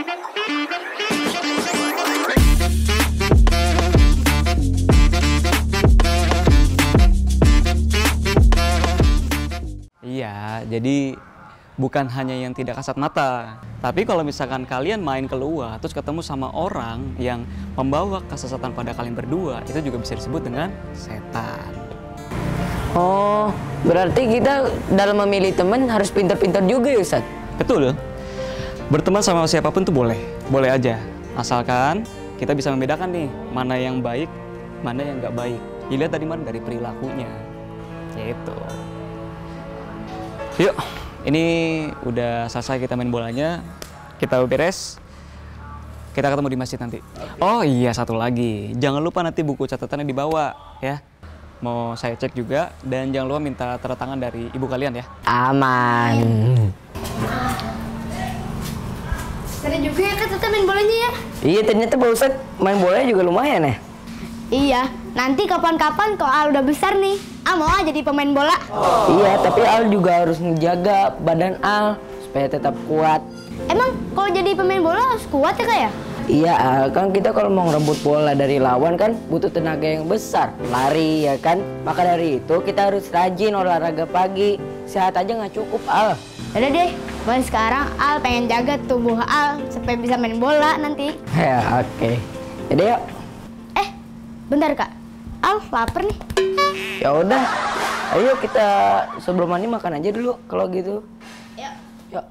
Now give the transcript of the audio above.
Iya, jadi bukan hanya yang tidak kasat mata, tapi kalau misalkan kalian main keluar terus ketemu sama orang yang membawa kesesatan pada kalian berdua, itu juga bisa disebut dengan setan. Oh, berarti kita dalam memilih teman harus pintar-pintar juga ya, Ustaz? Betul. Berteman sama siapapun tuh boleh aja. Asalkan kita bisa membedakan nih, mana yang baik, mana yang nggak baik. Dilihat dari mana? Dari perilakunya. Gitu. Yuk, ini udah selesai kita main bolanya. Kita beres. Kita ketemu di masjid nanti. Oh iya, satu lagi. Jangan lupa nanti buku catatannya dibawa ya. Mau saya cek juga, dan jangan lupa minta tanda tangan dari ibu kalian ya. Aman. Seru juga ya Kak Tata main bolanya ya? Iya, ternyata Pak Ustadz main bolanya juga lumayan ya. Iya, nanti kapan-kapan kalau Al udah besar nih, Al mau aja jadi pemain bola. Iya, tapi Al juga harus menjaga badan Al supaya tetap kuat. Emang kalau jadi pemain bola harus kuat ya Kak ya? Iya, Al, kan kita kalau mau ngerebut bola dari lawan kan butuh tenaga yang besar, lari ya kan. Maka dari itu kita harus rajin olahraga pagi. Sehat aja nggak cukup, Al. Yaudah deh, mulai sekarang Al pengen jaga tubuh Al supaya bisa main bola nanti. Ya, oke. Jadi yuk. Bentar Kak, Al lapar nih. Ya udah, ayo kita sebelum mandi makan aja dulu kalau gitu. Yuk. Yuk.